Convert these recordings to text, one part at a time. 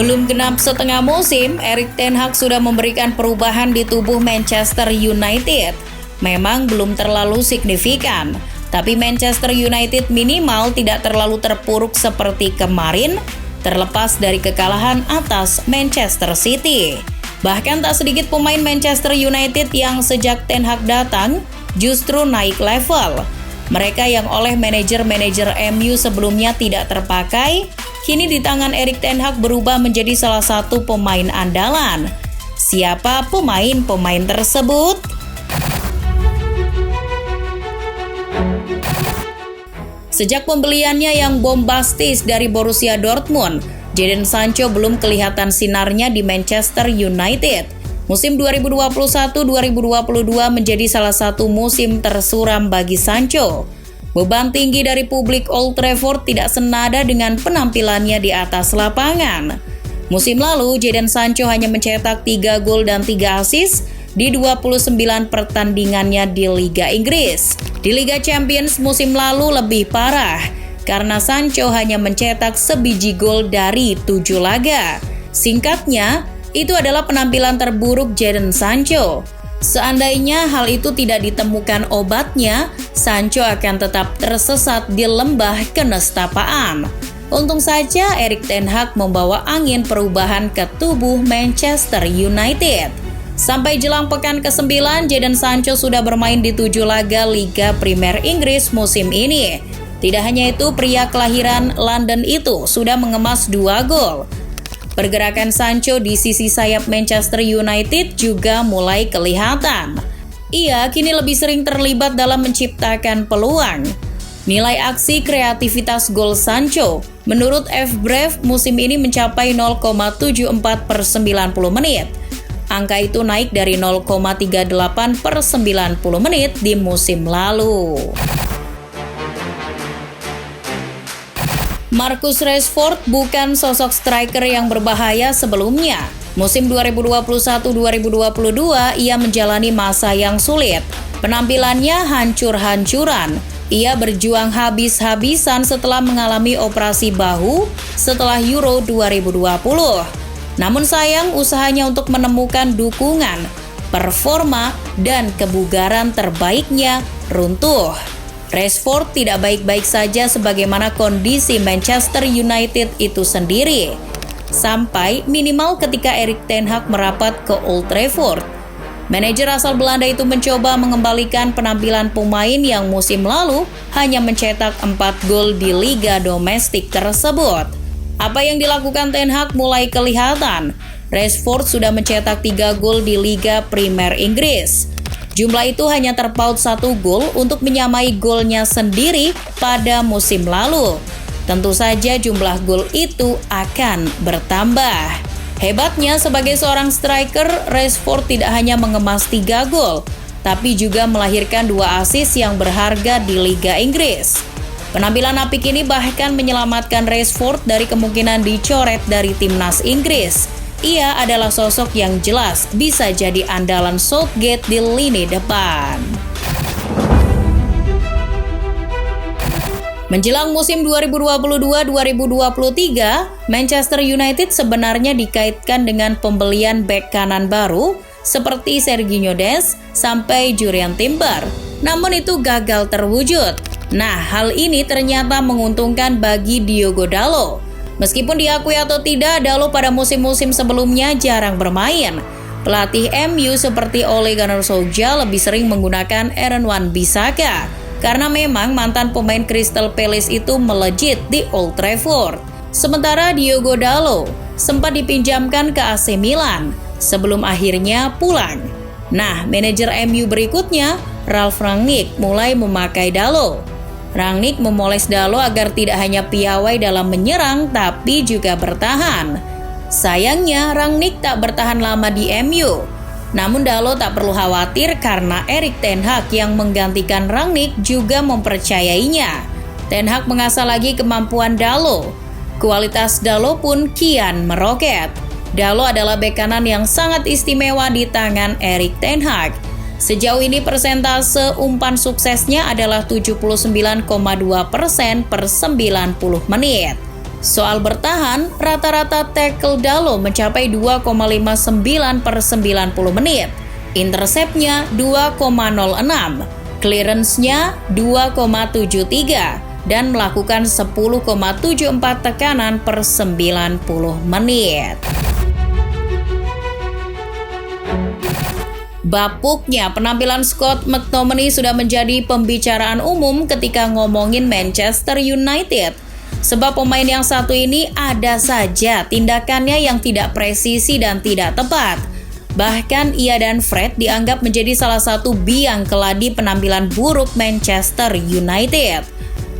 Belum genap setengah musim, Erik ten Hag sudah memberikan perubahan di tubuh Manchester United. Memang belum terlalu signifikan, tapi Manchester United minimal tidak terlalu terpuruk seperti kemarin, terlepas dari kekalahan atas Manchester City. Bahkan tak sedikit pemain Manchester United yang sejak Ten Hag datang justru naik level. Mereka yang oleh manajer-manajer MU sebelumnya tidak terpakai, kini di tangan Erik ten Hag berubah menjadi salah satu pemain andalan. Siapa pemain-pemain tersebut? Sejak pembeliannya yang bombastis dari Borussia Dortmund, Jadon Sancho belum kelihatan sinarnya di Manchester United. Musim 2021-2022 menjadi salah satu musim tersuram bagi Sancho. Beban tinggi dari publik Old Trafford tidak senada dengan penampilannya di atas lapangan. Musim lalu, Jadon Sancho hanya mencetak 3 gol dan 3 assist di 29 pertandingannya di Liga Inggris. Di Liga Champions musim lalu lebih parah, karena Sancho hanya mencetak sebiji gol dari 7 laga. Singkatnya, itu adalah penampilan terburuk Jadon Sancho. Seandainya hal itu tidak ditemukan obatnya, Sancho akan tetap tersesat di lembah kenestapaan. Untung saja Erik ten Hag membawa angin perubahan ke tubuh Manchester United. Sampai jelang pekan ke-9, Jadon Sancho sudah bermain di 7 laga Liga Premier Inggris musim ini. Tidak hanya itu, pria kelahiran London itu sudah mengemas 2 gol. Pergerakan Sancho di sisi sayap Manchester United juga mulai kelihatan. Ia kini lebih sering terlibat dalam menciptakan peluang. Nilai aksi kreativitas gol Sancho menurut FBref musim ini mencapai 0,74 per 90 menit. Angka itu naik dari 0,38 per 90 menit di musim lalu. Marcus Rashford bukan sosok striker yang berbahaya sebelumnya. Musim 2021-2022 ia menjalani masa yang sulit. Penampilannya hancur-hancuran. Ia berjuang habis-habisan setelah mengalami operasi bahu setelah Euro 2020. Namun sayang, usahanya untuk menemukan dukungan, performa, dan kebugaran terbaiknya runtuh. Rashford tidak baik-baik saja sebagaimana kondisi Manchester United itu sendiri. Sampai minimal ketika Erik ten Hag merapat ke Old Trafford. Manajer asal Belanda itu mencoba mengembalikan penampilan pemain yang musim lalu hanya mencetak 4 gol di liga domestik tersebut. Apa yang dilakukan ten Hag mulai kelihatan. Rashford sudah mencetak 3 gol di Liga Premier Inggris. Jumlah itu hanya terpaut 1 gol untuk menyamai golnya sendiri pada musim lalu. Tentu saja jumlah gol itu akan bertambah. Hebatnya sebagai seorang striker, Rashford tidak hanya mengemas 3 gol, tapi juga melahirkan 2 assist yang berharga di Liga Inggris. Penampilan apik ini bahkan menyelamatkan Rashford dari kemungkinan dicoret dari timnas Inggris. Ia adalah sosok yang jelas bisa jadi andalan Southgate di lini depan. Menjelang musim 2022-2023, Manchester United sebenarnya dikaitkan dengan pembelian bek kanan baru seperti Serginho Dest sampai Jurriën Timber. Namun itu gagal terwujud. Nah, hal ini ternyata menguntungkan bagi Diogo Dalot. Meskipun diakui atau tidak, Dalot pada musim-musim sebelumnya jarang bermain. Pelatih MU seperti Ole Gunnar Solskjaer lebih sering menggunakan Aaron Wan-Bissaka karena memang mantan pemain Crystal Palace itu melejit di Old Trafford. Sementara Diogo Dalot sempat dipinjamkan ke AC Milan sebelum akhirnya pulang. Nah, manajer MU berikutnya, Ralf Rangnick, mulai memakai Dalot. Rangnick memoles Dalot agar tidak hanya piawai dalam menyerang, tapi juga bertahan. Sayangnya, Rangnick tak bertahan lama di MU. Namun Dalot tak perlu khawatir karena Erik ten Hag yang menggantikan Rangnick juga mempercayainya. Ten Hag mengasah lagi kemampuan Dalot. Kualitas Dalot pun kian meroket. Dalot adalah bek kanan yang sangat istimewa di tangan Erik ten Hag. Sejauh ini persentase umpan suksesnya adalah 79,2% per 90 menit. Soal bertahan, rata-rata tackle Dalot mencapai 2,59 per 90 menit. Interceptnya 2,06, clearance-nya 2,73, dan melakukan 10,74 tekanan per 90 menit. Bapuknya penampilan Scott McTominay sudah menjadi pembicaraan umum ketika ngomongin Manchester United. Sebab pemain yang satu ini ada saja tindakannya yang tidak presisi dan tidak tepat. Bahkan ia dan Fred dianggap menjadi salah satu biang keladi penampilan buruk Manchester United.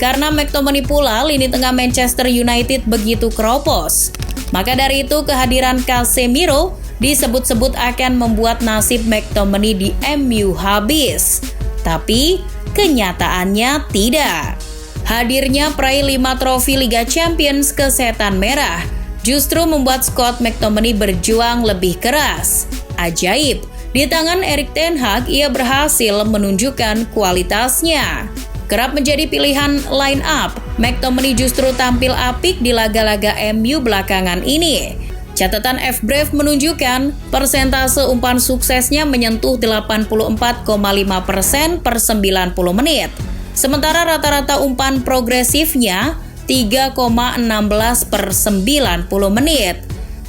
Karena McTominay pula lini tengah Manchester United begitu keropos. Maka dari itu kehadiran Casemiro disebut-sebut akan membuat nasib McTominay di MU habis. Tapi kenyataannya tidak. Hadirnya peraih 5 trofi Liga Champions ke Setan Merah justru membuat Scott McTominay berjuang lebih keras. Ajaib, di tangan Erik ten Hag ia berhasil menunjukkan kualitasnya. Kerap menjadi pilihan line up, McTominay justru tampil apik di laga-laga MU belakangan ini. Catatan FBref menunjukkan persentase umpan suksesnya menyentuh 84,5% per 90 menit. Sementara rata-rata umpan progresifnya 3,16 per 90 menit.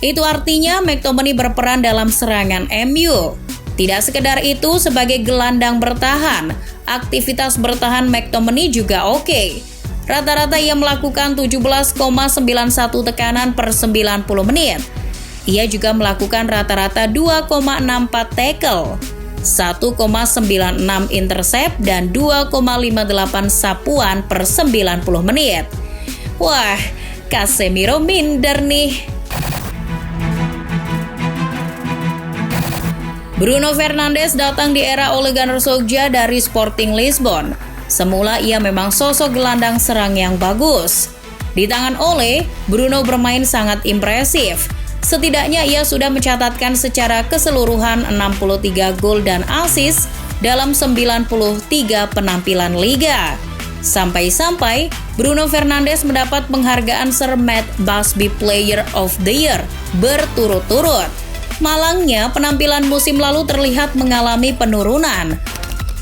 Itu artinya McTominay berperan dalam serangan MU. Tidak sekedar itu, sebagai gelandang bertahan, aktivitas bertahan McTominay juga oke. Rata-rata ia melakukan 17,91 tekanan per 90 menit. Ia juga melakukan rata-rata 2,64 tackle, 1,96 intercept, dan 2,58 sapuan per 90 menit. Wah, Casemiro minder nih. Bruno Fernandes datang di era Ole Gunnar Solskjaer dari Sporting Lisbon. Semula ia memang sosok gelandang serang yang bagus. Di tangan Ole, Bruno bermain sangat impresif. Setidaknya ia sudah mencatatkan secara keseluruhan 63 gol dan assist dalam 93 penampilan liga. Sampai-sampai Bruno Fernandes mendapat penghargaan Sir Matt Busby Player of the Year berturut-turut. Malangnya, penampilan musim lalu terlihat mengalami penurunan.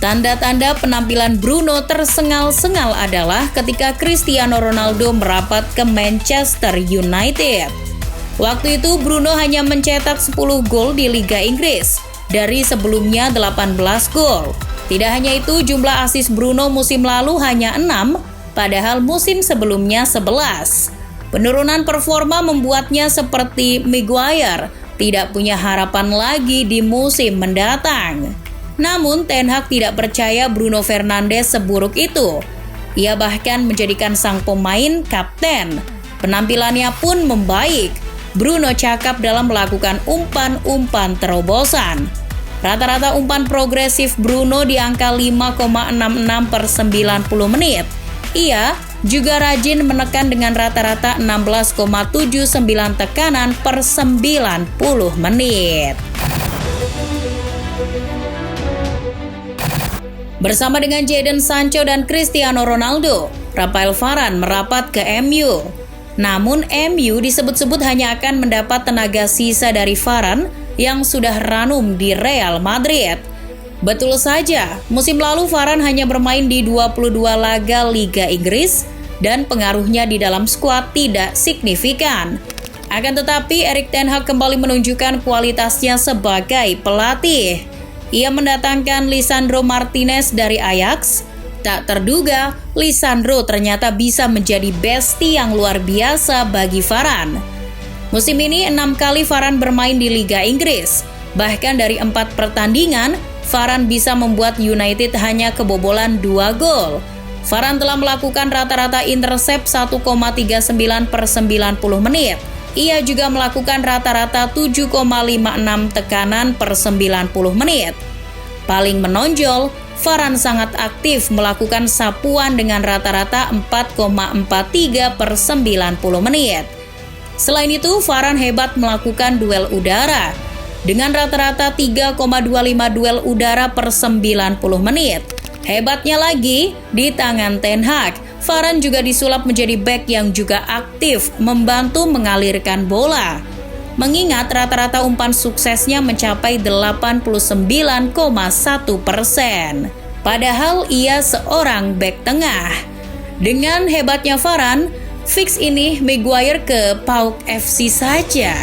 Tanda-tanda penampilan Bruno tersengal-sengal adalah ketika Cristiano Ronaldo merapat ke Manchester United. Waktu itu Bruno hanya mencetak 10 gol di Liga Inggris, dari sebelumnya 18 gol. Tidak hanya itu, jumlah assist Bruno musim lalu hanya 6, padahal musim sebelumnya 11. Penurunan performa membuatnya seperti Maguire, tidak punya harapan lagi di musim mendatang. Namun Ten Hag tidak percaya Bruno Fernandes seburuk itu. Ia bahkan menjadikan sang pemain kapten. Penampilannya pun membaik. Bruno cakap dalam melakukan umpan-umpan terobosan. Rata-rata umpan progresif Bruno di angka 5,66 per 90 menit. Ia juga rajin menekan dengan rata-rata 16,79 tekanan per 90 menit. Bersama dengan Jadon Sancho dan Cristiano Ronaldo, Rafael Varane merapat ke MU. Namun MU disebut-sebut hanya akan mendapat tenaga sisa dari Varane yang sudah ranum di Real Madrid. Betul saja, musim lalu Varane hanya bermain di 22 laga Liga Inggris dan pengaruhnya di dalam skuad tidak signifikan. Akan tetapi Erik ten Hag kembali menunjukkan kualitasnya sebagai pelatih. Ia mendatangkan Lisandro Martinez dari Ajax. Tak terduga, Lisandro ternyata bisa menjadi bestie yang luar biasa bagi Varane. Musim ini 6 kali Varane bermain di Liga Inggris. Bahkan dari 4 pertandingan, Varane bisa membuat United hanya kebobolan 2 gol. Varane telah melakukan rata-rata intercept 1,39 per 90 menit. Ia juga melakukan rata-rata 7,56 tekanan per 90 menit. Paling menonjol, Varane sangat aktif melakukan sapuan dengan rata-rata 4,43 per 90 menit. Selain itu, Varane hebat melakukan duel udara dengan rata-rata 3,25 duel udara per 90 menit. Hebatnya lagi, di tangan Ten Hag, Varane juga disulap menjadi bek yang juga aktif membantu mengalirkan bola. Mengingat rata-rata umpan suksesnya mencapai 89,1%. Padahal ia seorang bek tengah. Dengan hebatnya Varane, fix ini Maguire ke PAOK FC saja.